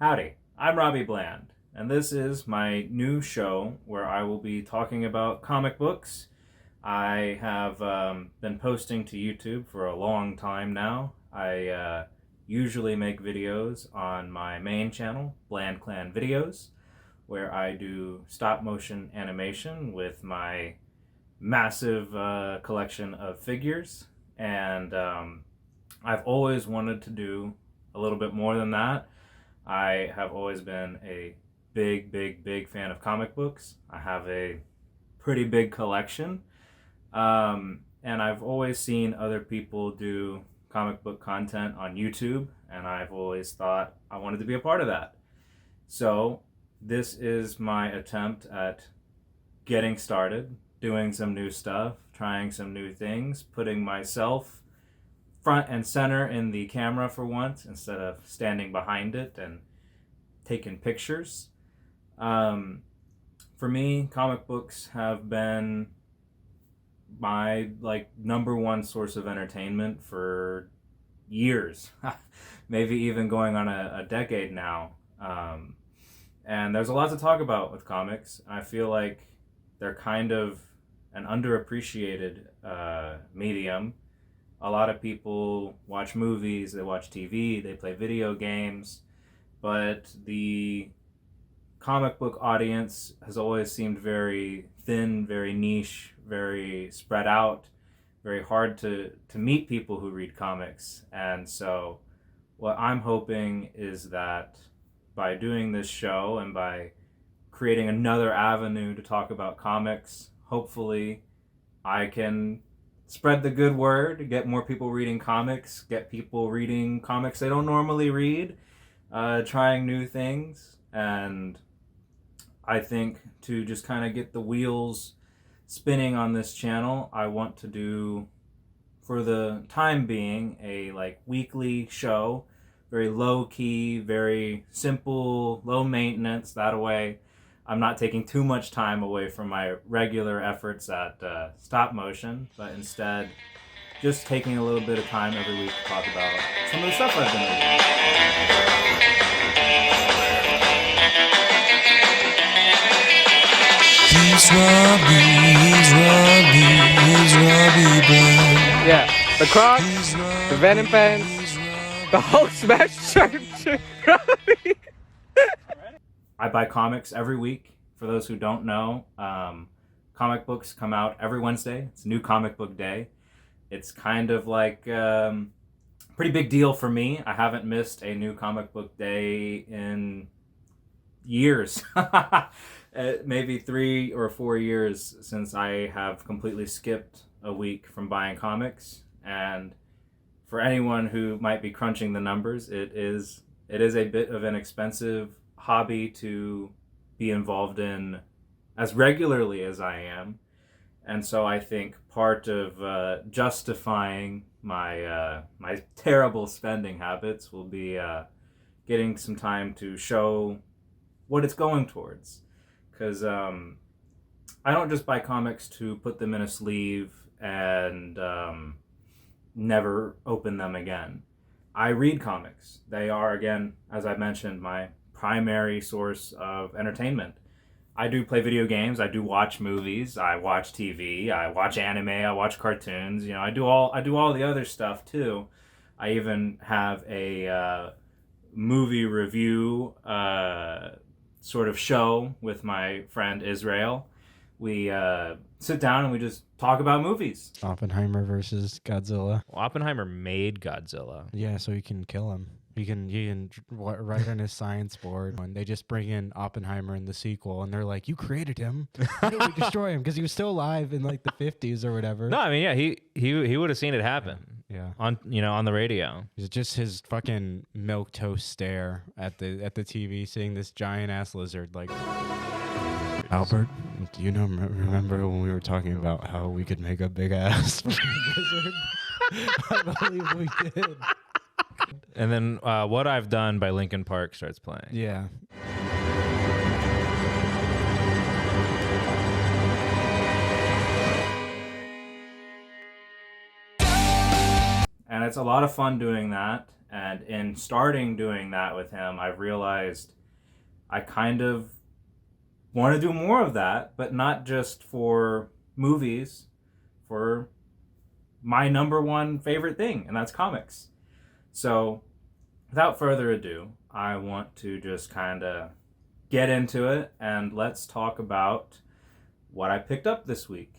Howdy, I'm Robbie Bland, and this is my new show where I will be talking about comic books. I have been posting to YouTube for a long time now. I usually make videos on my main channel, Bland Clan Videos, where I do stop motion animation with my massive collection of figures, and I've always wanted to do a little bit more than that. I have always been a big fan of comic books. I have a pretty big collection, and I've always seen other people do comic book content on YouTube, and I've always thought I wanted to be a part of that. So this is my attempt at getting started, doing some new stuff, trying some new things, putting myself front and center in the camera for once instead of standing behind it and taking pictures. For me, comic books have been my number one source of entertainment for years, maybe even going on a decade now. And there's a lot to talk about with comics. I feel like they're kind of an underappreciated medium. A lot of people watch movies, they watch TV, they play video games, but the comic book audience has always seemed very thin, very niche, very spread out, very hard to meet people who read comics. And so what I'm hoping is that by doing this show and by creating another avenue to talk about comics, hopefully I can spread the good word, get more people reading comics, get people reading comics they don't normally read, trying new things. And I think to just kind of get the wheels spinning on this channel, I want to do, for the time being, a weekly show, very low key, very simple, low maintenance. That way I'm not taking too much time away from my regular efforts at stop motion, but instead just taking a little bit of time every week to talk about some of the stuff I've been reading. He's Robbie Bland. Yeah, the Crocs, the Venom pants, the Hulk smash shirt. Robbie. I buy comics every week. For those who don't know, comic books come out every Wednesday. It's New Comic Book Day. It's kind of like a pretty big deal for me. I haven't missed a New Comic Book Day in years. Maybe 3 or 4 years since I have completely skipped a week from buying comics. And for anyone who might be crunching the numbers, it is a bit of an expensive hobby to be involved in as regularly as I am. And so I think part of justifying my my terrible spending habits will be getting some time to show what it's going towards. Because I don't just buy comics to put them in a sleeve and never open them again. I read comics. They are, again, as I mentioned, my primary source of entertainment. I do play video games, I do watch movies, I watch TV, I watch anime, I watch cartoons, I do all the other stuff too. I even have a movie review sort of show with my friend Israel. We sit down and we just talk about movies. Oppenheimer versus Godzilla. Well, Oppenheimer made Godzilla. Yeah, so you can kill him. He can write on his science board. And they just bring in Oppenheimer in the sequel, and they're like, "You created him. How did we destroy him? Because he was still alive in the 50s or whatever." No, I mean, yeah, he would have seen it happen. Yeah. On the radio. It's just his fucking milquetoast stare at the TV, seeing this giant ass lizard. Like, Albert, do you remember when we were talking about how we could make a big ass lizard? I believe we did. And then What I've Done by Linkin Park starts playing. Yeah. And it's a lot of fun doing that. And in starting doing that with him, I've realized I kind of want to do more of that, but not just for movies, for my number one favorite thing, and that's comics. So without further ado, I want to just kind of get into it, and let's talk about what I picked up this week.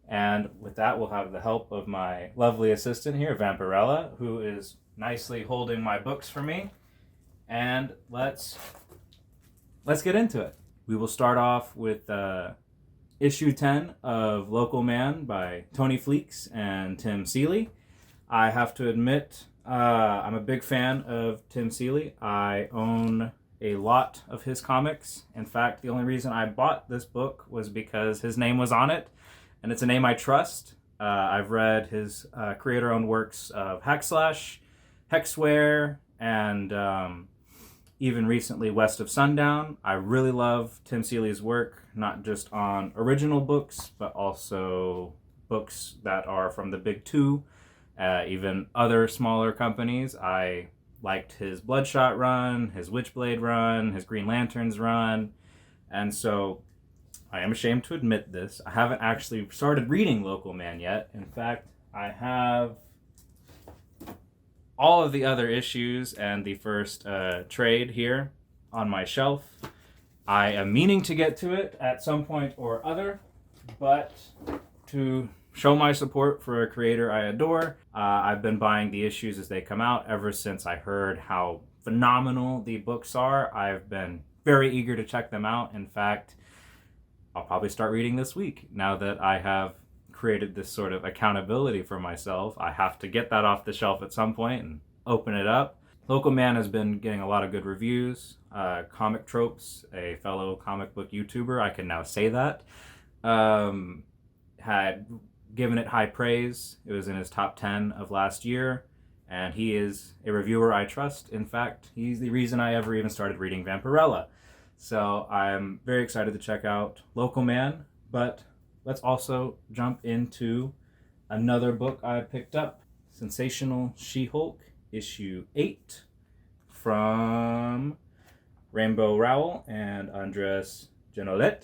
And with that, we'll have the help of my lovely assistant here, Vampirella, who is nicely holding my books for me. And let's get into it. We will start off with issue 10 of Local Man by Tony Fleeks and Tim Seeley. I have to admit, I'm a big fan of Tim Seeley. I own a lot of his comics. In fact, the only reason I bought this book was because his name was on it, and it's a name I trust. I've read his creator-owned works of Hackslash, Hexware, and even recently West of Sundown. I really love Tim Seeley's work, not just on original books, but also books that are from the big two, even other smaller companies. I liked his Bloodshot run, his Witchblade run, his Green Lanterns run, and so I am ashamed to admit this. I haven't actually started reading Local Man yet. In fact, I have all of the other issues and the first trade here on my shelf. I am meaning to get to it at some point or other, but to show my support for a creator I adore, I've been buying the issues as they come out ever since I heard how phenomenal the books are. I've been very eager to check them out. In fact, I'll probably start reading this week now that I have created this sort of accountability for myself. I have to get that off the shelf at some point and open it up. Local Man has been getting a lot of good reviews. Comic Tropes, a fellow comic book YouTuber, I can now say that, had given it high praise. It was in his top 10 of last year, and he is a reviewer I trust. In fact, he's the reason I ever even started reading Vampirella. So I'm very excited to check out Local Man, but let's also jump into another book I picked up, Sensational She-Hulk, issue 8, from Rainbow Rowell and Andres Genolet.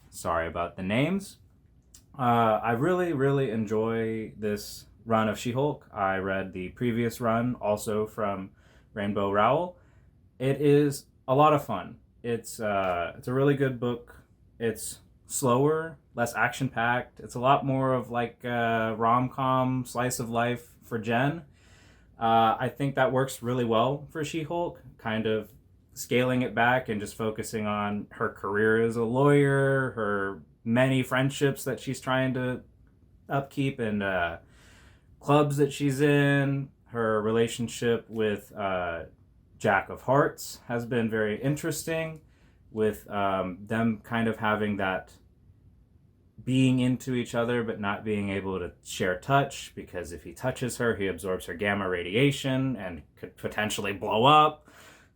Sorry about the names. I really, really enjoy this run of She-Hulk. I read the previous run, also from Rainbow Rowell. It is a lot of fun. It's a really good book. It's slower, less action-packed. It's a lot more of like a rom-com slice of life for Jen. I think that works really well for She-Hulk, kind of scaling it back and just focusing on her career as a lawyer, her many friendships that she's trying to upkeep, and clubs that she's in. Her relationship with Jack of Hearts has been very interesting, with them kind of having that being into each other but not being able to share touch, because if he touches her, he absorbs her gamma radiation and could potentially blow up.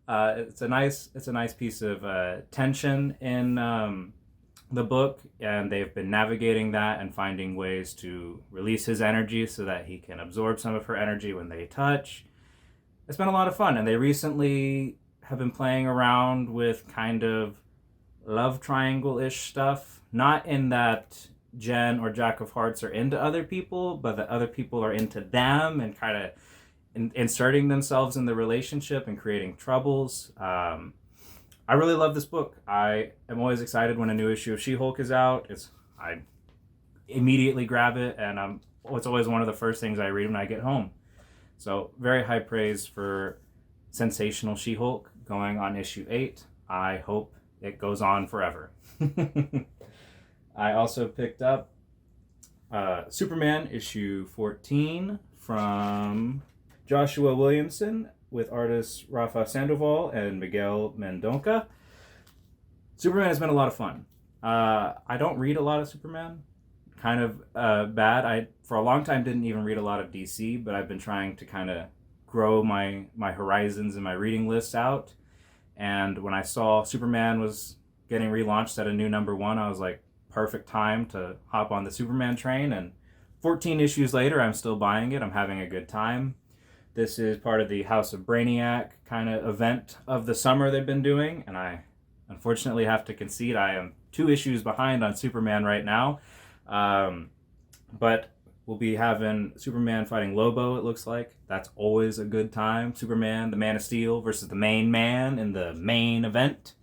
It's a nice piece of tension in the book, and they've been navigating that and finding ways to release his energy so that he can absorb some of her energy when they touch. It's been a lot of fun, and they recently have been playing around with kind of love triangle-ish stuff. Not in that Jen or Jack of Hearts are into other people, but that other people are into them and kind of inserting themselves in the relationship and creating troubles. I really love this book. I am always excited when a new issue of She-Hulk is out. I immediately grab it, and it's always one of the first things I read when I get home. So very high praise for Sensational She-Hulk going on issue 8. I hope it goes on forever. I also picked up Superman issue 14 from Joshua Williamson with artists Rafa Sandoval and Miguel Mendonca. Superman has been a lot of fun. I don't read a lot of Superman. Kind of bad. I, for a long time, didn't even read a lot of DC, but I've been trying to kind of grow my horizons and my reading list out. And when I saw Superman was getting relaunched at a new #1, I was like, perfect time to hop on the Superman train. And 14 issues later, I'm still buying it. I'm having a good time. This is part of the House of Brainiac kind of event of the summer they've been doing, and I unfortunately have to concede I am 2 issues behind on Superman right now. But we'll be having Superman fighting Lobo, it looks like. That's always a good time. Superman, the Man of Steel versus the main man in the main event.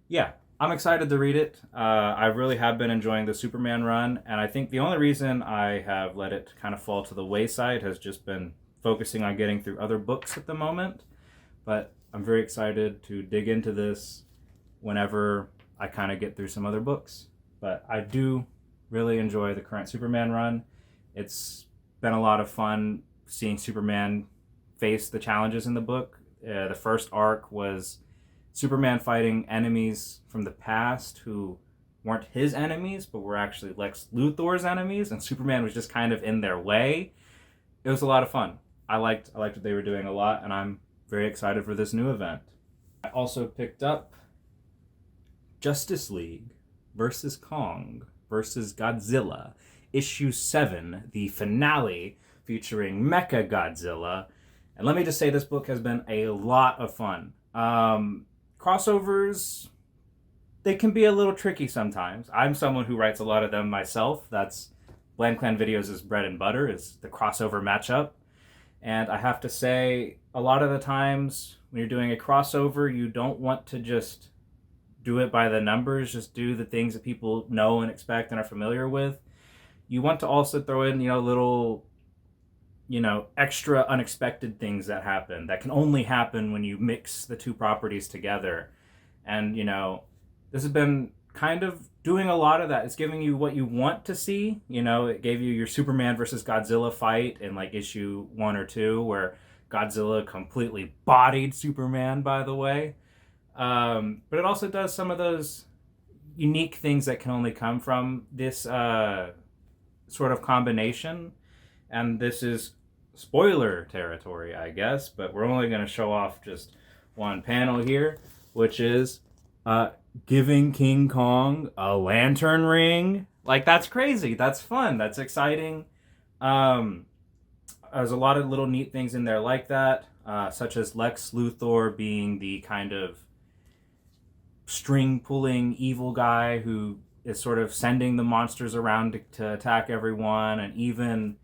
Yeah, I'm excited to read it. I really have been enjoying the Superman run, and I think the only reason I have let it kind of fall to the wayside has just been focusing on getting through other books at the moment. But I'm very excited to dig into this whenever I kind of get through some other books. But I do really enjoy the current Superman run. It's been a lot of fun seeing Superman face the challenges in the book. The first arc was Superman fighting enemies from the past who weren't his enemies, but were actually Lex Luthor's enemies, and Superman was just kind of in their way. It was a lot of fun. I liked what they were doing a lot, and I'm very excited for this new event. I also picked up Justice League versus Kong versus Godzilla, issue 7, the finale featuring Mecha Godzilla. And let me just say, this book has been a lot of fun. Crossovers, they can be a little tricky sometimes. I'm someone who writes a lot of them myself. That's Bland Clan Videos' bread and butter, is the crossover matchup. And I have to say, a lot of the times when you're doing a crossover, you don't want to just do it by the numbers, just do the things that people know and expect and are familiar with. You want to also throw in, little, extra unexpected things that happen that can only happen when you mix the 2 properties together. And, this has been kind of doing a lot of that. It's giving you what you want to see. It gave you your Superman versus Godzilla fight in like issue 1 or 2, where Godzilla completely bodied Superman, by the way. But it also does some of those unique things that can only come from this sort of combination. And this is spoiler territory, I guess, but we're only going to show off just one panel here, which is giving King Kong a lantern ring. Like, that's crazy. That's fun. That's exciting. There's a lot of little neat things in there like that, such as Lex Luthor being the kind of string-pulling evil guy who is sort of sending the monsters around to attack everyone, and even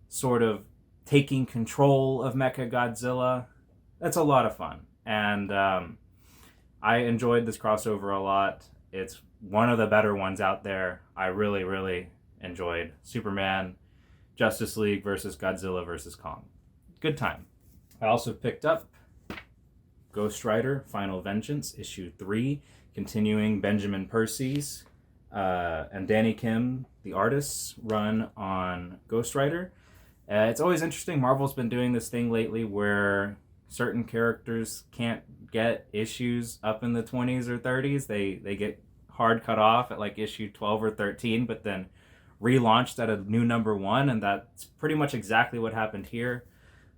sort of taking control of Mecha Godzilla. That's a lot of fun. And I enjoyed this crossover a lot. It's one of the better ones out there. I really, really enjoyed Superman, Justice League versus Godzilla versus Kong. Good time. I also picked up Ghost Rider Final Vengeance, issue 3, continuing Benjamin Percy's and Danny Kim, the artists, run on Ghost Rider. It's always interesting. Marvel's been doing this thing lately where certain characters can't get issues up in the 20s or 30s. They get hard cut off at like issue 12 or 13, but then relaunched at a new number 1, and that's pretty much exactly what happened here.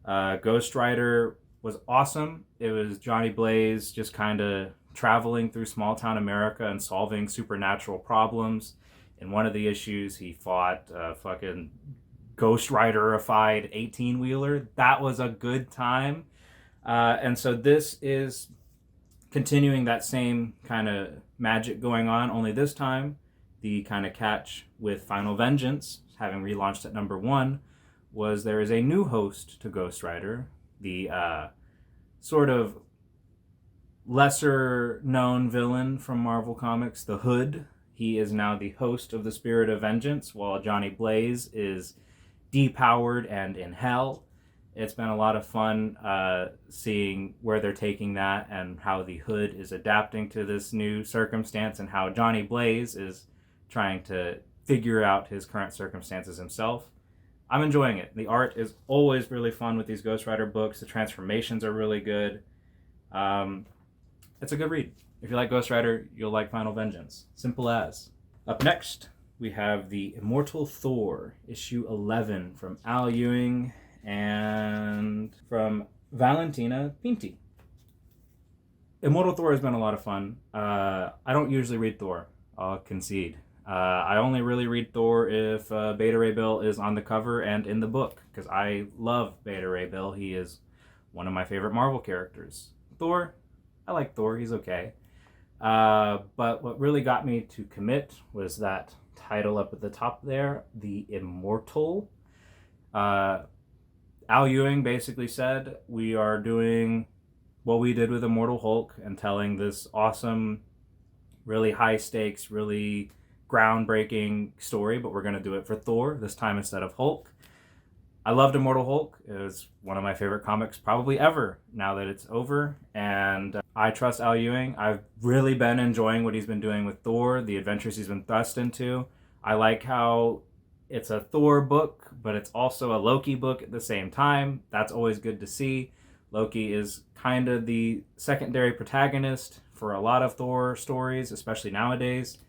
Ghost Rider was awesome. It was Johnny Blaze just kind of traveling through small town America and solving supernatural problems. In one of the issues, he fought a fucking Ghost Rider-ified 18-wheeler. That was a good time. And so this is continuing that same kind of magic going on, only this time the kind of catch with Final Vengeance, having relaunched at number 1, was there is a new host to Ghost Rider, the sort of lesser known villain from Marvel Comics, the Hood. He is now the host of the Spirit of Vengeance, while Johnny Blaze is depowered and in hell. It's been a lot of fun seeing where they're taking that and how the Hood is adapting to this new circumstance, and how Johnny Blaze is trying to figure out his current circumstances himself. I'm enjoying it. The art is always really fun with these Ghost Rider books. The transformations are really good. It's a good read. If you like Ghost Rider, you'll like Final Vengeance. Simple as. Up next, we have the Immortal Thor, issue 11, from Al Ewing and from Valentina Pinti. Immortal Thor has been a lot of fun. I don't usually read Thor, I'll concede. I only really read Thor if Beta Ray Bill is on the cover and in the book, because I love Beta Ray Bill. He is one of my favorite Marvel characters. Thor, I like Thor. He's okay. But what really got me to commit was that title up at the top there, The Immortal. Al Ewing basically said, we are doing what we did with Immortal Hulk and telling this awesome, really high stakes, really groundbreaking story, but we're going to do it for Thor this time instead of Hulk. I loved Immortal Hulk. It was one of my favorite comics probably ever now that it's over, and I trust Al Ewing. I've really been enjoying what he's been doing with Thor, the adventures he's been thrust into. I like how it's a Thor book, but it's also a Loki book at the same time. That's always good to see. Loki is kind of the secondary protagonist for a lot of Thor stories, especially nowadays.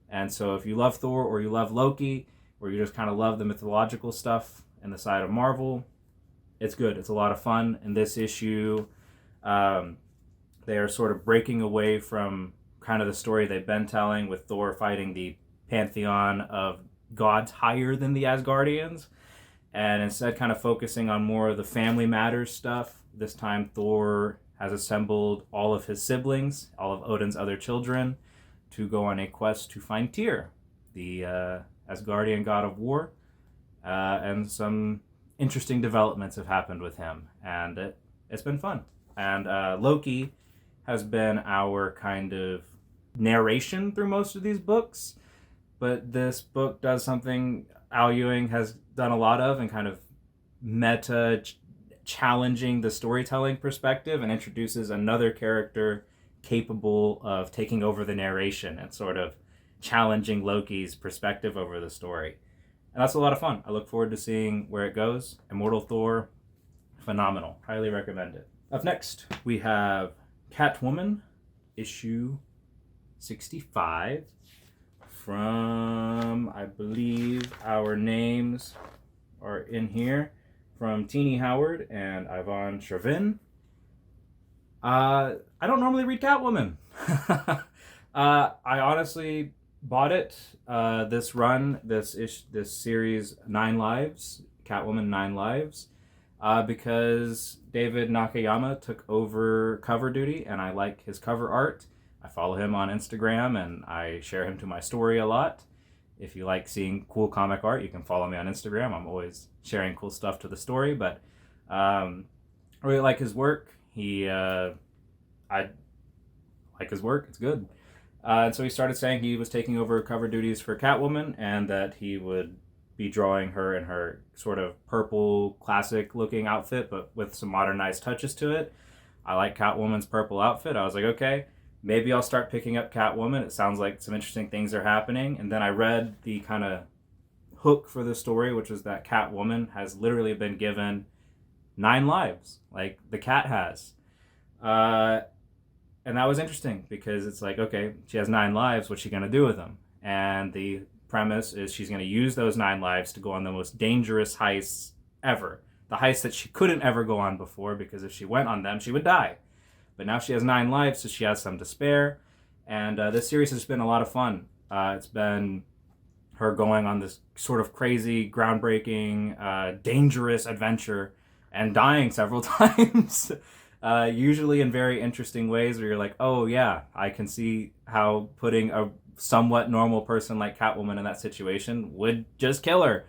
And so if you love Thor or you love Loki, or you just kind of love the mythological stuff in the side of Marvel, it's good. It's a lot of fun. In this issue, they are sort of breaking away from kind of the story they've been telling with Thor fighting the pantheon of gods higher than the Asgardians, and instead kind of focusing on more of the family matters stuff. This time Thor has assembled all of his siblings, all of Odin's other children, to go on a quest to find Tyr, the Asgardian god of war, and some interesting developments have happened with him, and it's been fun. And Loki has been our kind of narration through most of these books, but this book does something Al Ewing has done a lot of, and kind of meta challenging the storytelling perspective, and introduces another character capable of taking over the narration and sort of challenging Loki's perspective over the story. And that's a lot of fun. I look forward to seeing where it goes. Immortal Thor, phenomenal. Highly recommend it. Up next, we have Catwoman, issue 65, from, I believe our names are in here, from Teenie Howard and Yvonne Shervin. I don't normally read Catwoman. I honestly bought it, this run, this series, 9 Lives, Catwoman 9 Lives, because David Nakayama took over cover duty, and I like his cover art. I follow him on Instagram, and I share him to my story a lot. If you like seeing cool comic art, you can follow me on Instagram. I'm always sharing cool stuff to the story, but I really like his work. I like his work. It's good. And so he started saying he was taking over cover duties for Catwoman, and that he would be drawing her in her sort of purple classic looking outfit, but with some modernized touches to it. I like Catwoman's purple outfit. I was like, okay, maybe I'll start picking up Catwoman. It sounds like some interesting things are happening. And then I read the kind of hook for the story, which is that Catwoman has literally been given 9 lives, like the cat has. And that was interesting, because it's like, okay, she has 9 lives. What's she going to do with them? And the premise is she's going to use those 9 lives to go on the most dangerous heists ever. The heists that she couldn't ever go on before, because if she went on them, she would die. But now she has 9 lives, so she has some to spare. And this series has been a lot of fun. It's been her going on this sort of crazy, groundbreaking, dangerous adventure and dying several times. Usually in very interesting ways, where you're like, oh yeah, I can see how putting a somewhat normal person like Catwoman in that situation would just kill her.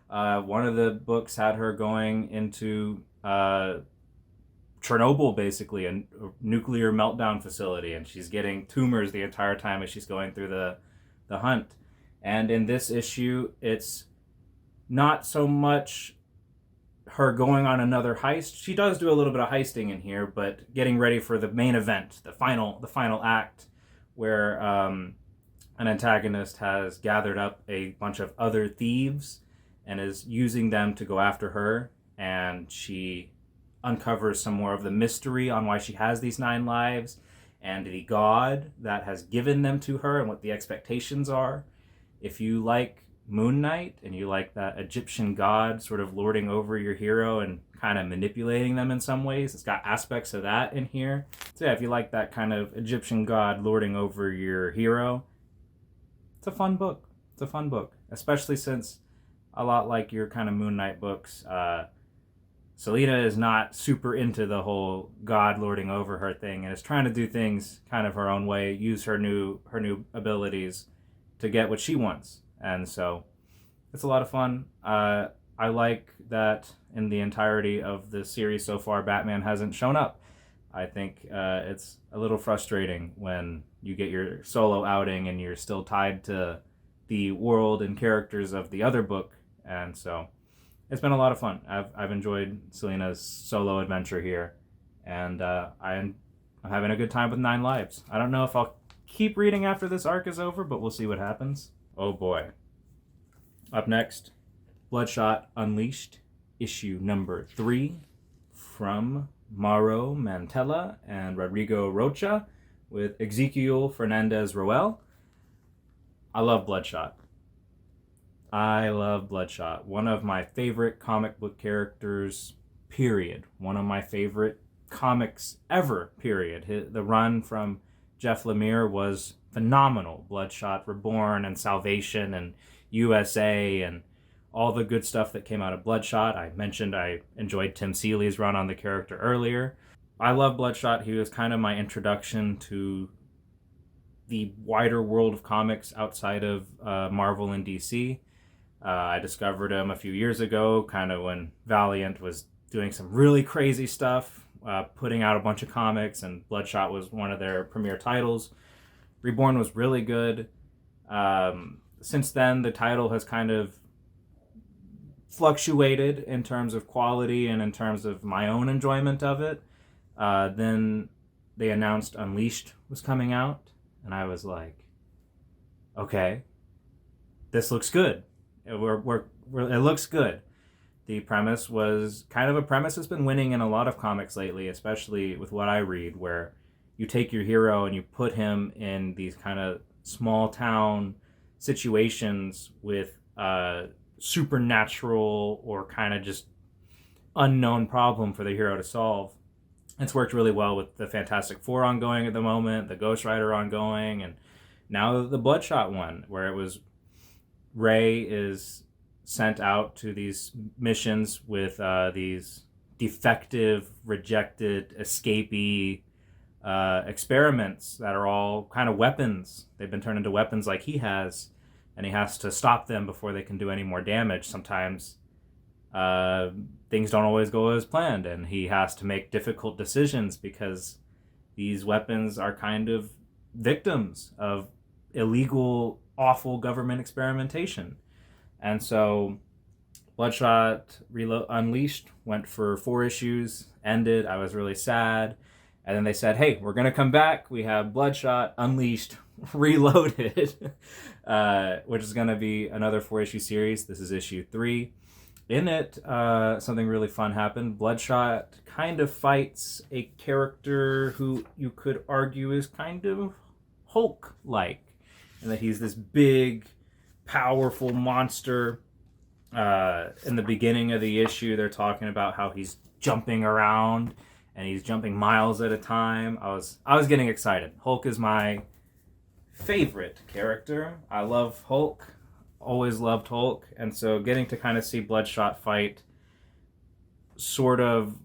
One of the books had her going into Chernobyl, basically, a nuclear meltdown facility, and she's getting tumors the entire time as she's going through the hunt. And in this issue, it's not so much her going on another heist. She does do a little bit of heisting in here, but getting ready for the main event, the final act, where an antagonist has gathered up a bunch of other thieves and is using them to go after her, and she uncovers some more of the mystery on why she has these 9 lives, and the god that has given them to her, and what the expectations are. If you like Moon Knight, and you like that Egyptian god sort of lording over your hero and kind of manipulating them in some ways, it's got aspects of that in here. So yeah, if you like that kind of Egyptian god lording over your hero, it's a fun book. It's a fun book, especially since a lot like your kind of Moon Knight books, Selena is not super into the whole God lording over her thing, and is trying to do things kind of her own way, use her new abilities to get what she wants. And so it's a lot of fun. I like that in the entirety of the series so far, Batman hasn't shown up. I think it's a little frustrating when you get your solo outing and you're still tied to the world and characters of the other book. And so it's been a lot of fun. I've enjoyed Selena's solo adventure here, and I'm having a good time with 9 Lives. I don't know if I'll keep reading after this arc is over, but we'll see what happens. Oh boy. Up next, Bloodshot Unleashed, issue number 3, from Mauro Mantella and Rodrigo Rocha, with Ezequiel Fernandez-Roel. I love Bloodshot. One of my favorite comic book characters, period. One of my favorite comics ever, period. The run from Jeff Lemire was phenomenal. Bloodshot Reborn and Salvation and USA and all the good stuff that came out of Bloodshot. I mentioned I enjoyed Tim Seeley's run on the character earlier. I love Bloodshot. He was kind of my introduction to the wider world of comics outside of Marvel and DC. I discovered him a few years ago, kind of when Valiant was doing some really crazy stuff, putting out a bunch of comics, and Bloodshot was one of their premier titles. Reborn was really good. Since then, the title has kind of fluctuated in terms of quality and in terms of my own enjoyment of it. Then they announced Unleashed was coming out, and I was like, okay, this looks good. It looks good. The premise was kind of a premise that's been winning in a lot of comics lately, especially with what I read, where you take your hero and you put him in these kind of small town situations with supernatural or kind of just unknown problem for the hero to solve. It's worked really well with the Fantastic Four ongoing at the moment, the Ghost Rider ongoing, and now the Bloodshot one, where it was Ray is sent out to these missions with these defective, rejected, escapee experiments that are all kind of weapons. They've been turned into weapons like he has, and he has to stop them before they can do any more damage. Sometimes things don't always go as planned, and he has to make difficult decisions because these weapons are kind of victims of illegal, awful government experimentation. And so Bloodshot Unleashed went for 4 issues, ended. I was really sad. And then they said, hey, we're going to come back. We have Bloodshot Unleashed Reloaded, which is going to be another 4-issue series. This is issue 3. In it, something really fun happened. Bloodshot kind of fights a character who you could argue is kind of Hulk-like, and that he's this big, powerful monster. In the beginning of the issue, they're talking about how he's jumping around, and he's jumping miles at a time. I was getting excited. Hulk is my favorite character. I love Hulk. Always loved Hulk. And so getting to kind of see Bloodshot fight sort of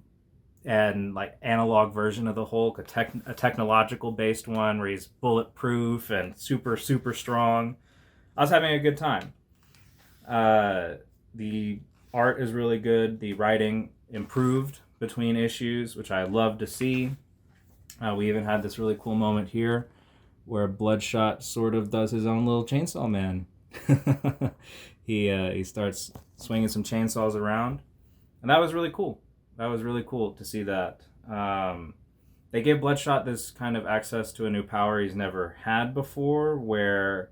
an like analog version of the Hulk, a technological based one where he's bulletproof and super, super strong. I was having a good time. The art is really good. The writing improved between issues, which I love to see. We even had this really cool moment here where Bloodshot sort of does his own little chainsaw man. He starts swinging some chainsaws around, and that was really cool. That was really cool to see that. They gave Bloodshot this kind of access to a new power he's never had before, where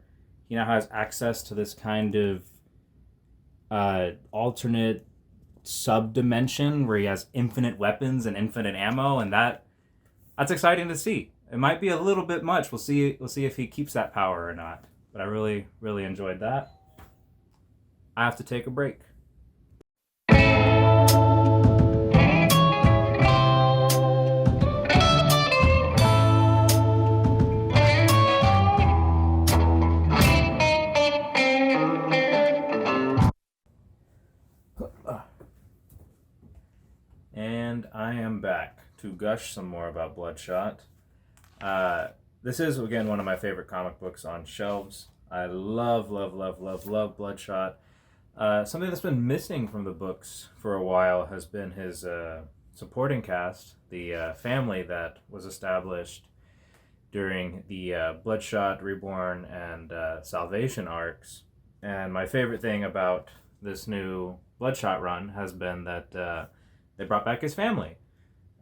he now has access to this kind of alternate sub-dimension where he has infinite weapons and infinite ammo, and that's exciting to see. It might be a little bit much. We'll see if he keeps that power or not. But I really, really enjoyed that. I have to take a break. to gush some more about Bloodshot. This is, again, one of my favorite comic books on shelves. I love Bloodshot. Something that's been missing from the books for a while has been his supporting cast, the family that was established during the Bloodshot, Reborn, and Salvation arcs. And my favorite thing about this new Bloodshot run has been that they brought back his family.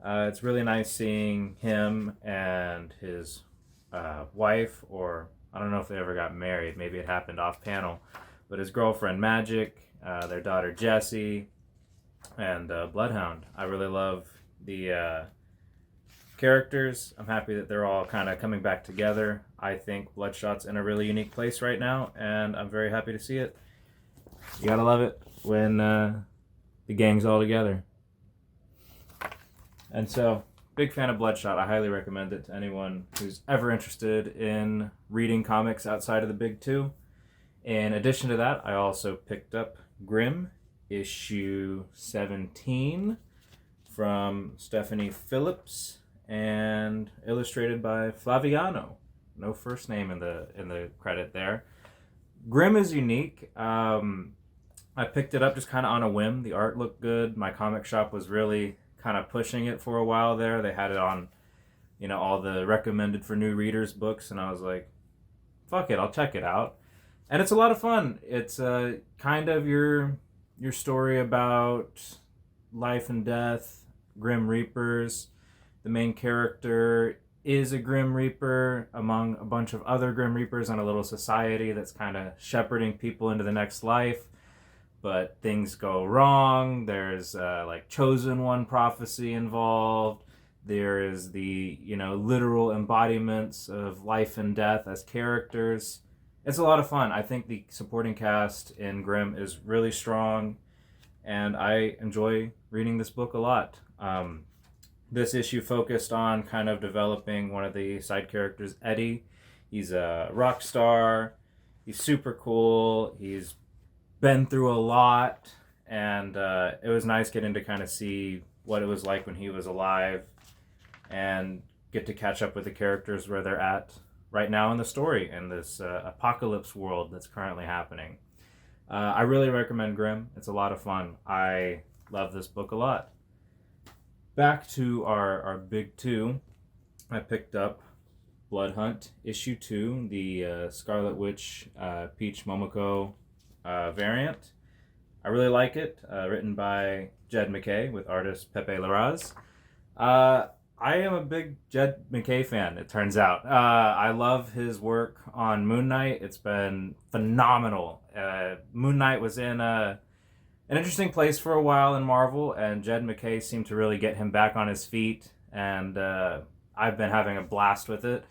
It's really nice seeing him and his wife, or I don't know if they ever got married, maybe it happened off panel, but his girlfriend Magic, their daughter Jessie, and Bloodhound. I really love the characters. I'm happy that they're all kind of coming back together. I think Bloodshot's in a really unique place right now, and I'm very happy to see it. You gotta love it when the gang's all together. And so, big fan of Bloodshot. I highly recommend it to anyone who's ever interested in reading comics outside of the big two. In addition to that, I also picked up Grimm, issue 17, from Stephanie Phillips and illustrated by Flaviano. No first name in the credit there. Grimm is unique. I picked it up just kind of on a whim. The art looked good. My comic shop was really kind of pushing it for a while there. They had it on, all the recommended for new readers books, and I was like, fuck it, I'll check it out. And it's a lot of fun. It's kind of your story about life and death, Grim Reapers. The main character is a Grim Reaper among a bunch of other Grim Reapers in a little society that's kind of shepherding people into the next life. But things go wrong. There's chosen one prophecy involved. There is the literal embodiments of life and death as characters. It's a lot of fun. I think the supporting cast in Grimm is really strong, and I enjoy reading this book a lot. This issue focused on kind of developing one of the side characters, Eddie. He's a rock star. He's super cool. He's been through a lot, and it was nice getting to kind of see what it was like when he was alive and get to catch up with the characters where they're at right now in the story in this apocalypse world that's currently happening. I really recommend Grimm. It's a lot of fun. I love this book a lot. Back to our big two, I picked up Blood Hunt issue 2, the Scarlet Witch Peach Momoko variant. I really like it. Written by Jed MacKay with artist Pepe Larraz. I am a big Jed MacKay fan, it turns out. I love his work on Moon Knight. It's been phenomenal. Moon Knight was in an interesting place for a while in Marvel, and Jed MacKay seemed to really get him back on his feet, and I've been having a blast with it.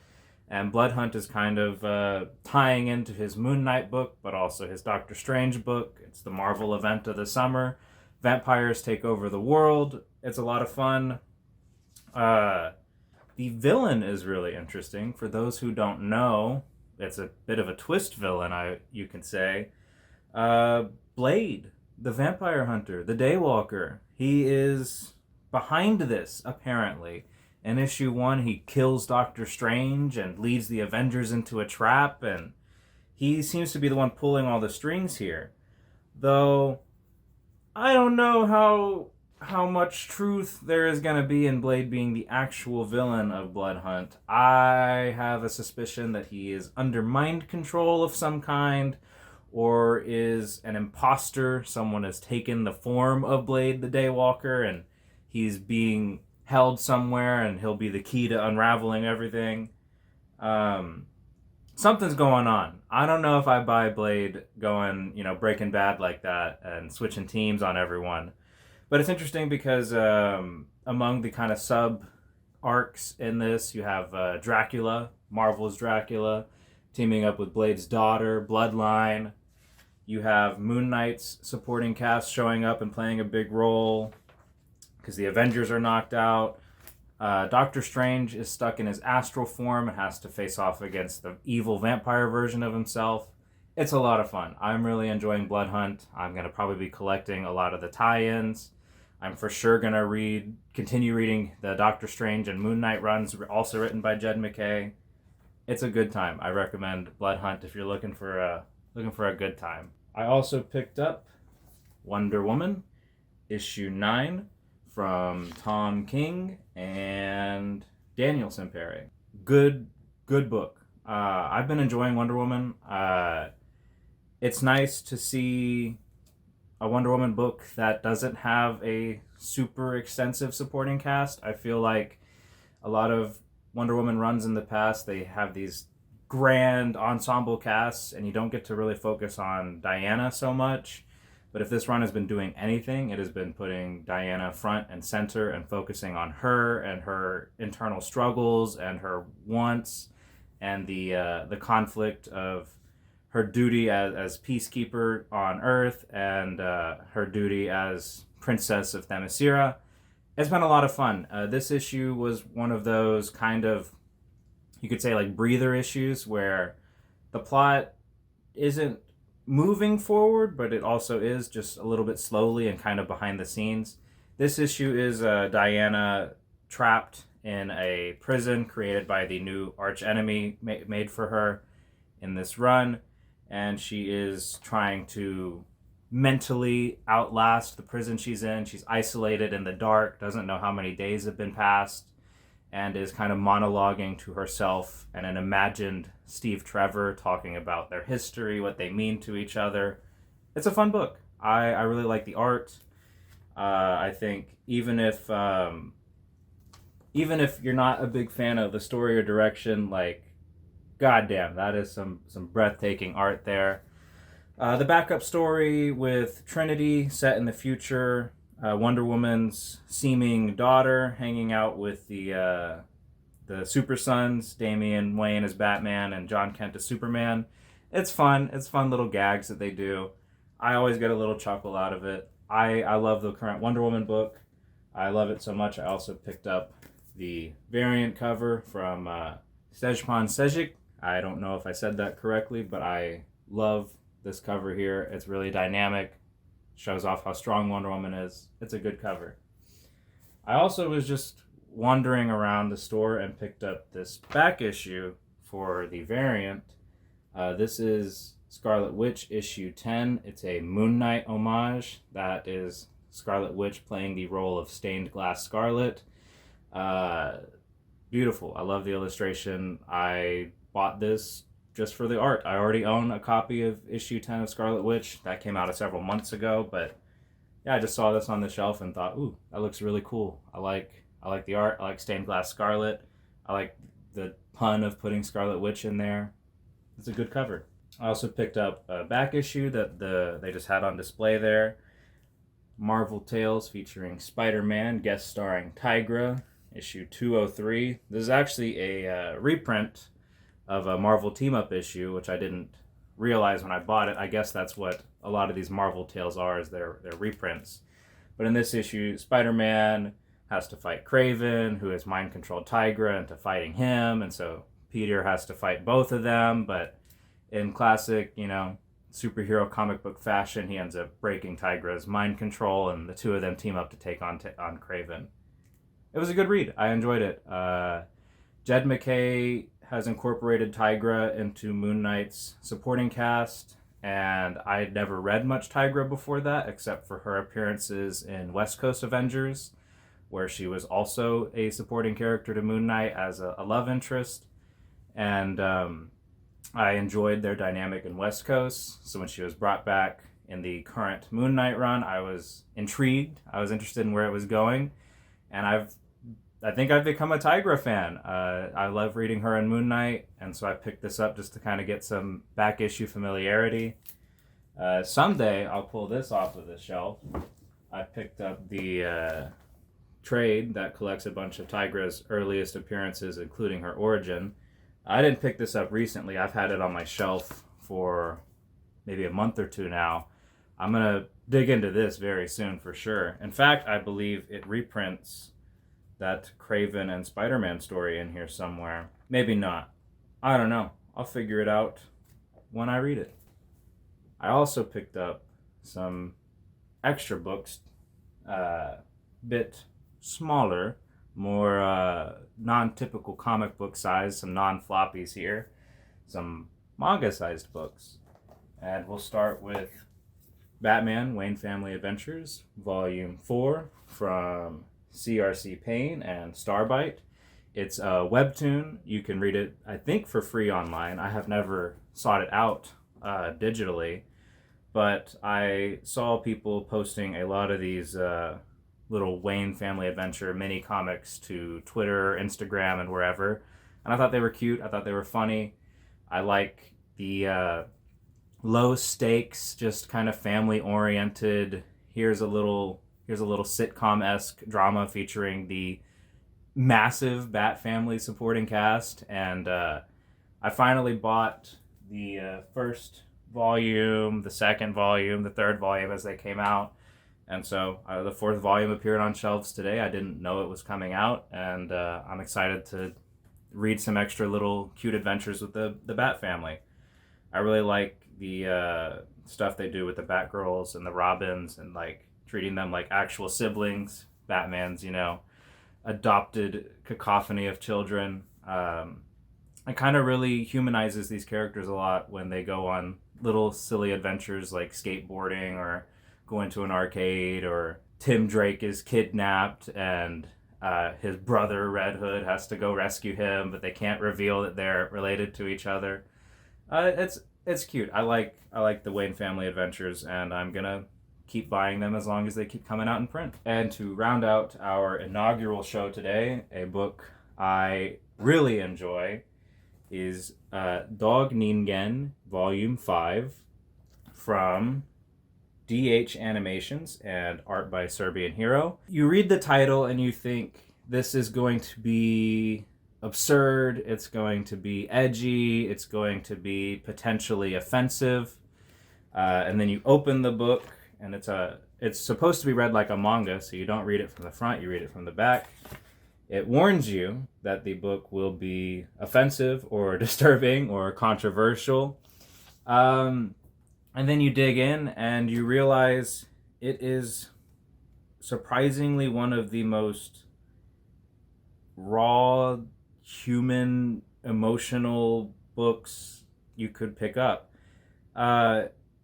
And Blood Hunt is kind of tying into his Moon Knight book, but also his Doctor Strange book. It's the Marvel event of the summer. Vampires take over the world. It's a lot of fun. The villain is really interesting. For those who don't know, it's a bit of a twist villain, you can say. Blade, the vampire hunter, the Daywalker. He is behind this, apparently. In issue 1, he kills Doctor Strange and leads the Avengers into a trap, and he seems to be the one pulling all the strings here. Though, I don't know how much truth there is going to be in Blade being the actual villain of Blood Hunt. I have a suspicion that he is under mind control of some kind, or is an imposter. Someone has taken the form of Blade the Daywalker, and he's being held somewhere, and he'll be the key to unraveling everything. Something's going on. I don't know if I buy Blade going, Breaking Bad like that and switching teams on everyone. But it's interesting because among the kind of sub arcs in this, you have Dracula, Marvel's Dracula, teaming up with Blade's daughter, Bloodline. You have Moon Knight's supporting cast showing up and playing a big role because the Avengers are knocked out. Doctor Strange is stuck in his astral form and has to face off against the evil vampire version of himself. It's a lot of fun. I'm really enjoying Blood Hunt. I'm going to probably be collecting a lot of the tie-ins. I'm for sure going to continue reading the Doctor Strange and Moon Knight runs, also written by Jed MacKay. It's a good time. I recommend Blood Hunt if you're looking for a good time. I also picked up Wonder Woman, issue 9, from Tom King and Daniel Sampere. Good book. I've been enjoying Wonder Woman. It's nice to see a Wonder Woman book that doesn't have a super extensive supporting cast. I feel like a lot of Wonder Woman runs in the past, they have these grand ensemble casts, and you don't get to really focus on Diana so much. But if this run has been doing anything, it has been putting Diana front and center and focusing on her and her internal struggles and her wants and the conflict of her duty as peacekeeper on Earth and her duty as princess of Themyscira. It's been a lot of fun. This issue was one of those kind of, you could say, like breather issues where the plot isn't moving forward, but it also is just a little bit slowly and kind of behind the scenes. This issue is Diana trapped in a prison created by the new arch enemy made for her in this run, and she is trying to mentally outlast the prison she's in. She's isolated in the dark, doesn't know how many days have been passed, and is kind of monologuing to herself and an imagined Steve Trevor talking about their history, what they mean to each other. It's a fun book. I really like the art. I think even if you're not a big fan of the story or direction, like, goddamn, that is some breathtaking art there. The backup story with Trinity set in the future, Wonder Woman's seeming daughter hanging out with the Super Sons, Damian Wayne as Batman and John Kent as Superman. It's fun. It's fun little gags that they do. I always get a little chuckle out of it. I love the current Wonder Woman book. I love it so much I also picked up the variant cover from Stjepan Sejic. I don't know if I said that correctly, but I love this cover here. It's really dynamic. Shows off how strong Wonder Woman is. It's a good cover. I also was just wandering around the store and picked up this back issue for the variant. This is Scarlet Witch issue 10. It's a Moon Knight homage. That is Scarlet Witch playing the role of Stained Glass Scarlet. Beautiful. I love the illustration. I bought this just for the art. I already own a copy of issue 10 of Scarlet Witch. That came out several months ago, but yeah, I just saw this on the shelf and thought, ooh, that looks really cool. I like the art. I like Stained Glass Scarlet. I like the pun of putting Scarlet Witch in there. It's a good cover. I also picked up a back issue that they just had on display there. Marvel Tales featuring Spider-Man, guest starring Tigra, issue 203. This is actually a reprint of a Marvel team-up issue, which I didn't realize when I bought it. I guess that's what a lot of these Marvel Tales are, is they're reprints. But in this issue, Spider-Man has to fight Kraven, who has mind-controlled Tigra into fighting him, and so Peter has to fight both of them, but in classic, superhero comic book fashion, he ends up breaking Tigra's mind control, and the two of them team up to take on Kraven. It was a good read. I enjoyed it. Jed MacKay has incorporated Tigra into Moon Knight's supporting cast, and I'd never read much Tigra before that, except for her appearances in West Coast Avengers, where she was also a supporting character to Moon Knight as a love interest, and I enjoyed their dynamic in West Coast, so when she was brought back in the current Moon Knight run, I was intrigued. I was interested in where it was going, and I think I've become a Tigra fan. I love reading her in Moon Knight, and so I picked this up just to kind of get some back issue familiarity. Someday I'll pull this off of the shelf. I picked up the trade that collects a bunch of Tigra's earliest appearances, including her origin. I didn't pick this up recently. I've had it on my shelf for maybe a month or two now. I'm going to dig into this very soon for sure. In fact, I believe it reprints that Kraven and Spider-Man story in here somewhere. Maybe not. I don't know. I'll figure it out when I read it. I also picked up some extra books bit smaller, more non-typical comic book size, some non-floppies here, some manga-sized books. And we'll start with Batman Wayne Family Adventures, Volume 4 from CRC Payne and Starbite. It's a webtoon. You can read it, I think, for free online. I have never sought it out digitally, but I saw people posting a lot of these little Wayne Family Adventure mini comics to Twitter, Instagram, and wherever, and I thought they were cute. I thought they were funny. I like the low stakes, just kind of family oriented. Here's a little sitcom-esque drama featuring the massive Bat Family supporting cast, and I finally bought the first volume, the second volume, the third volume as they came out, and so the fourth volume appeared on shelves today. I didn't know it was coming out, and I'm excited to read some extra little cute adventures with the Bat Family. I really like the stuff they do with the Batgirls and the Robins, and like treating them like actual siblings. Batman's, adopted cacophony of children. It kind of really humanizes these characters a lot when they go on little silly adventures like skateboarding or going to an arcade, or Tim Drake is kidnapped and his brother Red Hood has to go rescue him, but they can't reveal that they're related to each other. It's cute. I like the Wayne Family Adventures, and I'm gonna keep buying them as long as they keep coming out in print. And to round out our inaugural show today, a book I really enjoy is Dog Ningen, Volume 5 from DH Animations and art by Serbian Hero. You read the title and you think this is going to be absurd, it's going to be edgy, it's going to be potentially offensive, and then you open the book and it's supposed to be read like a manga, so you don't read it from the front, you read it from the back. It warns you that the book will be offensive or disturbing or controversial. And then you dig in and you realize it is surprisingly one of the most raw, human, emotional books you could pick up.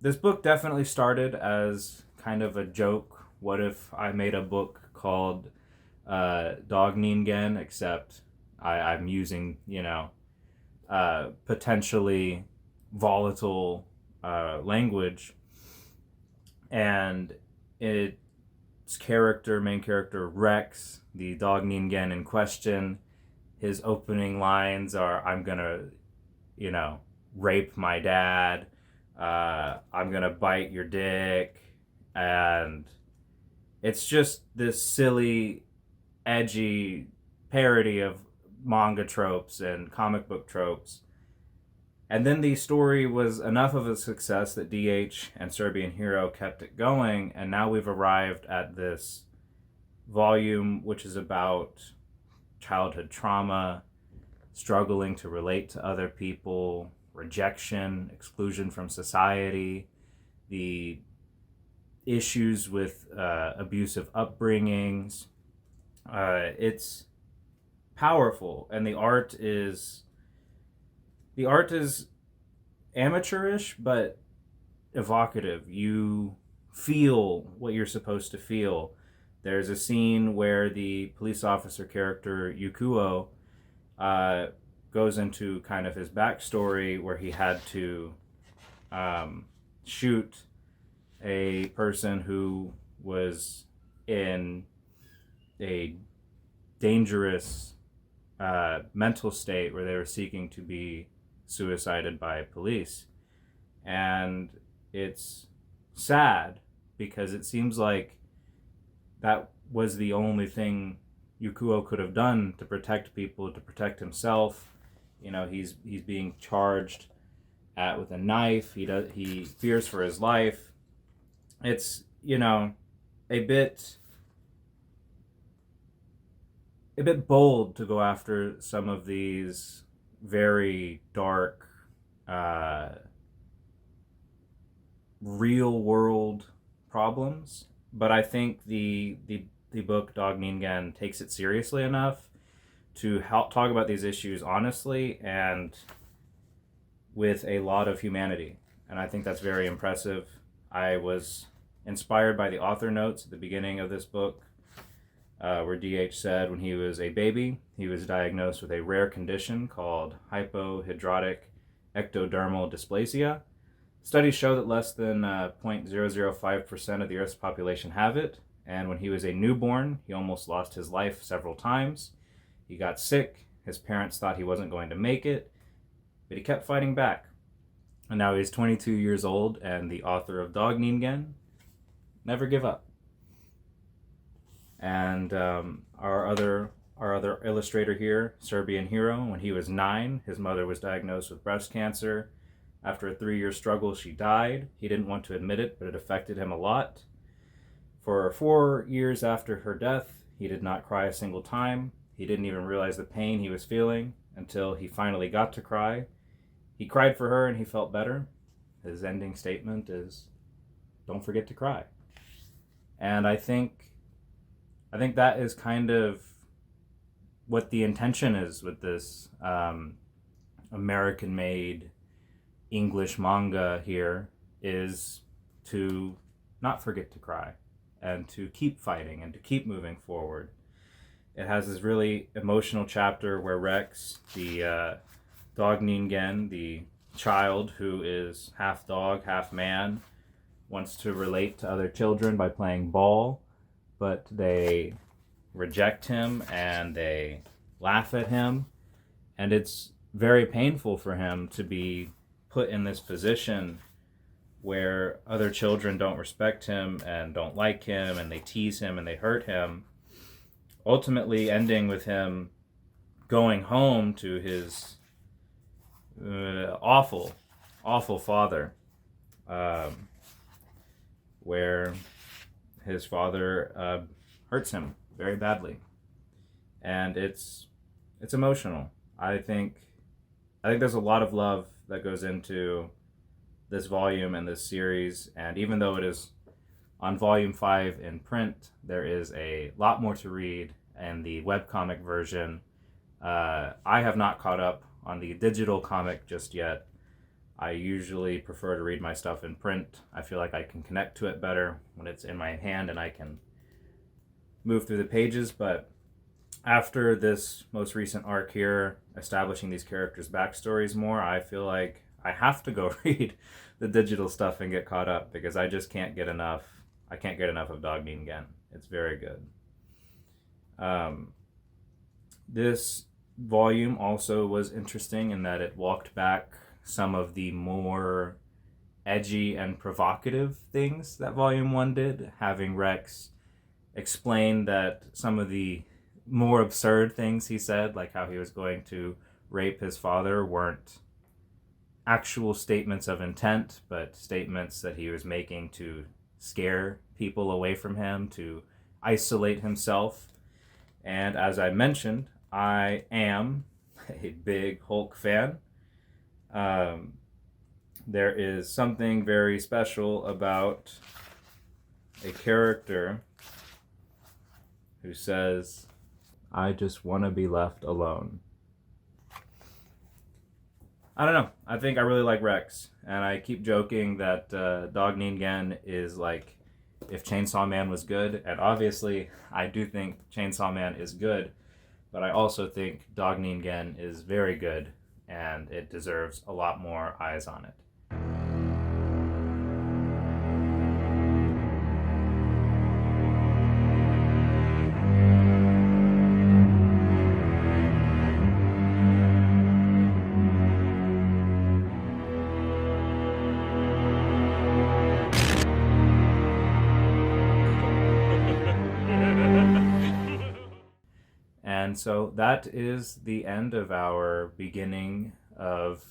This book definitely started as kind of a joke. What if I made a book called Dog Ningen, except I'm using, potentially volatile language, and its main character Rex, the Dog Ningen in question, his opening lines are, I'm gonna, rape my dad, I'm gonna bite your dick, and it's just this silly, edgy parody of manga tropes and comic book tropes. And then the story was enough of a success that DH and Serbian Hero kept it going, and now we've arrived at this volume which is about childhood trauma, struggling to relate to other people, rejection, exclusion from society, the issues with abusive upbringings. It's powerful, and the art is amateurish but evocative. You feel what you're supposed to feel. There's a scene where the police officer character Yukuo goes into kind of his backstory, where he had to shoot a person who was in a dangerous mental state where they were seeking to be suicided by police. And it's sad because it seems like that was the only thing Yukuo could have done to protect people, to protect himself. He's being charged with a knife. He fears for his life. It's a bit bold to go after some of these very dark, real world problems. But I think the the book Dog Ningen takes it seriously enough to help talk about these issues honestly and with a lot of humanity. And I think that's very impressive. I was inspired by the author notes at the beginning of this book, where DH said when he was a baby, he was diagnosed with a rare condition called hypohidrotic ectodermal dysplasia. Studies show that less than 0.005% of the Earth's population have it, and when he was a newborn, he almost lost his life several times. He got sick, his parents thought he wasn't going to make it, but he kept fighting back. And now he's 22 years old and the author of Dog Ningen. Never give up. And our other illustrator here, Serbian Hero, when he was 9, his mother was diagnosed with breast cancer. After a 3-year struggle, she died. He didn't want to admit it, but it affected him a lot. For 4 years after her death, he did not cry a single time. He didn't even realize the pain he was feeling until he finally got to cry. He cried for her and he felt better. His ending statement is, "Don't forget to cry." And I think that is kind of what the intention is with this American-made English manga here, is to not forget to cry and to keep fighting and to keep moving forward. It has this really emotional chapter where Rex, the Dog Ningen, the child who is half dog, half man, wants to relate to other children by playing ball, but they reject him and they laugh at him, and it's very painful for him to be put in this position where other children don't respect him and don't like him and they tease him and they hurt him, ultimately ending with him going home to his awful father, where his father hurts him very badly, and it's emotional. I think there's a lot of love that goes into this volume and this series, and even though it is on volume 5 in print, there is a lot more to read in the webcomic version. I have not caught up on the digital comic just yet. I usually prefer to read my stuff in print. I feel like I can connect to it better when it's in my hand and I can move through the pages, but after this most recent arc here, establishing these characters' backstories more, I feel like I have to go read the digital stuff and get caught up, because I just can't get enough. I can't get enough of Dog Ningen. It's very good. This volume also was interesting in that it walked back some of the more edgy and provocative things that volume 1 did, having Rex explain that some of the more absurd things he said, like how he was going to rape his father, weren't actual statements of intent, but statements that he was making to scare people away from him, to isolate himself. And as I mentioned, I am a big Hulk fan. There is something very special about a character who says, "I just want to be left alone." I don't know. I think I really like Rex, and I keep joking that Dog Ningen is like if Chainsaw Man was good, and obviously I do think Chainsaw Man is good, but I also think Dog Ningen is very good, and it deserves a lot more eyes on it. And so that is the end of our beginning of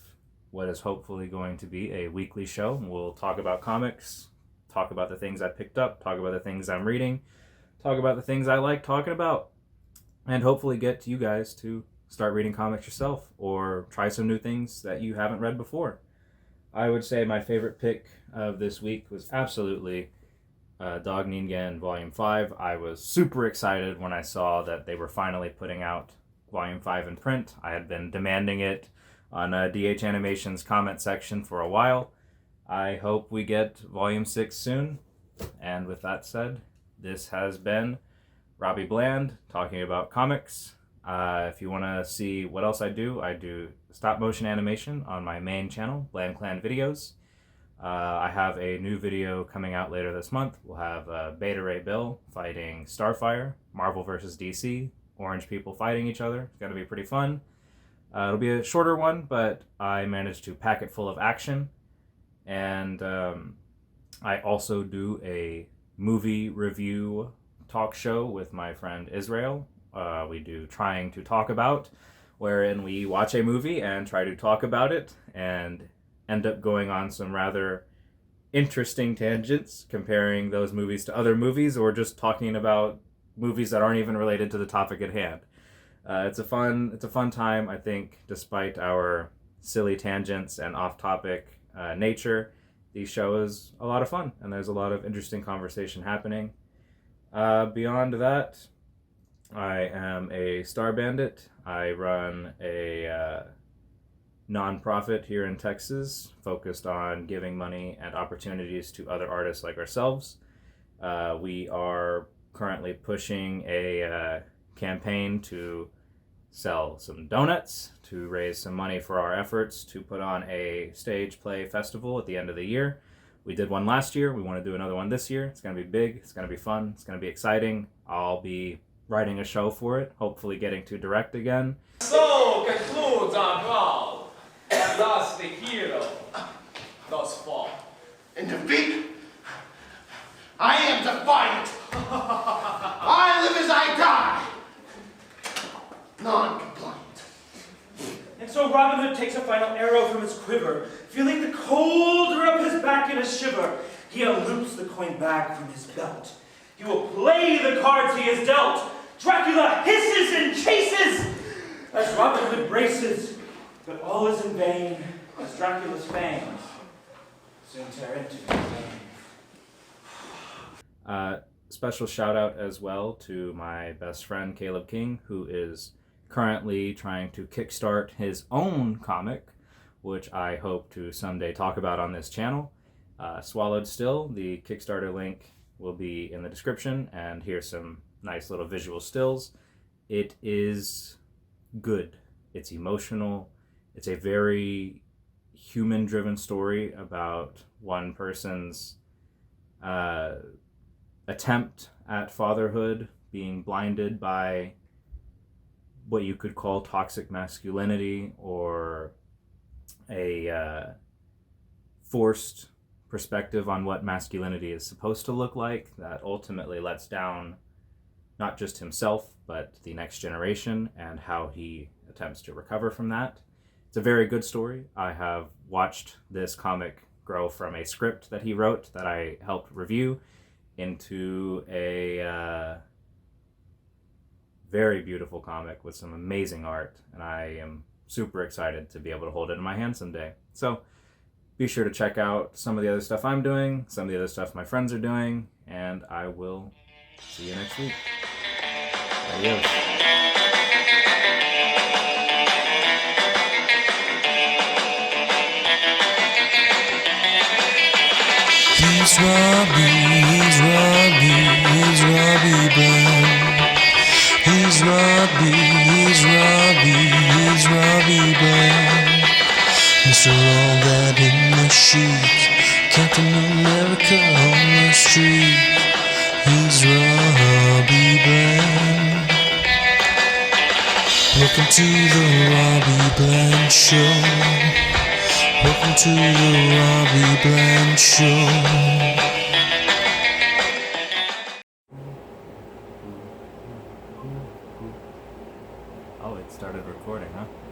what is hopefully going to be a weekly show. We'll talk about comics, talk about the things I picked up, talk about the things I'm reading, talk about the things I like talking about, and hopefully get you guys to start reading comics yourself or try some new things that you haven't read before. I would say my favorite pick of this week was absolutely Dog Ningen Volume 5. I was super excited when I saw that they were finally putting out Volume 5 in print. I had been demanding it on DH Animation's comment section for a while. I hope we get Volume 6 soon. And with that said, this has been Robbie Bland talking about comics. If you want to see what else I do stop motion animation on my main channel, Bland Clan Videos. I have a new video coming out later this month. We'll have Beta Ray Bill fighting Starfire, Marvel vs. DC, orange people fighting each other. It's going to be pretty fun. It'll be a shorter one, but I managed to pack it full of action. And I also do a movie review talk show with my friend Israel. We do Trying to Talk About, wherein we watch a movie and try to talk about it and end up going on some rather interesting tangents, comparing those movies to other movies or just talking about movies that aren't even related to the topic at hand. It's a fun time. I think despite our silly tangents and off-topic nature, the show is a lot of fun and there's a lot of interesting conversation happening. Beyond that, I am a Star Bandit. I run a nonprofit here in Texas focused on giving money and opportunities to other artists like ourselves. We are currently pushing a campaign to sell some donuts to raise some money for our efforts to put on a stage play festival at the end of the year. We did one last year. We want to do another one this year. It's going to be big. It's going to be fun. It's going to be exciting. I'll be writing a show for it, hopefully getting to direct again. So concludes our trial. At last the hero thus far. In defeat, I am defiant. I live as I die. Non-compliant. And so Robin Hood takes a final arrow from his quiver, feeling the cold rub his back in a shiver. He unloops the coin bag from his belt. He will play the cards he has dealt. Dracula hisses and chases as Robin Hood braces, but all is in vain as Dracula's fangs soon tear into his veins. Special shout out as well to my best friend Caleb King, who is currently trying to kickstart his own comic, which I hope to someday talk about on this channel. Swallowed Still, the Kickstarter link will be in the description, and here's some nice little visual stills. It is good. It's emotional. It's a very human-driven story about one person's attempt at fatherhood, being blinded by what you could call toxic masculinity or a forced perspective on what masculinity is supposed to look like that ultimately lets down not just himself, but the next generation and how he attempts to recover from that. It's a very good story. I have watched this comic grow from a script that he wrote that I helped review into a very beautiful comic with some amazing art, and I am super excited to be able to hold it in my hand someday. So be sure to check out some of the other stuff I'm doing, some of the other stuff my friends are doing, and I will see you next week. Adios. He's Robbie Bland. He's Robbie Bland. Mr. All That in the Sheets, Captain America on the street. He's Robbie Bland. Welcome to the Robbie Bland Show. Welcome to the Robbie Bland Show.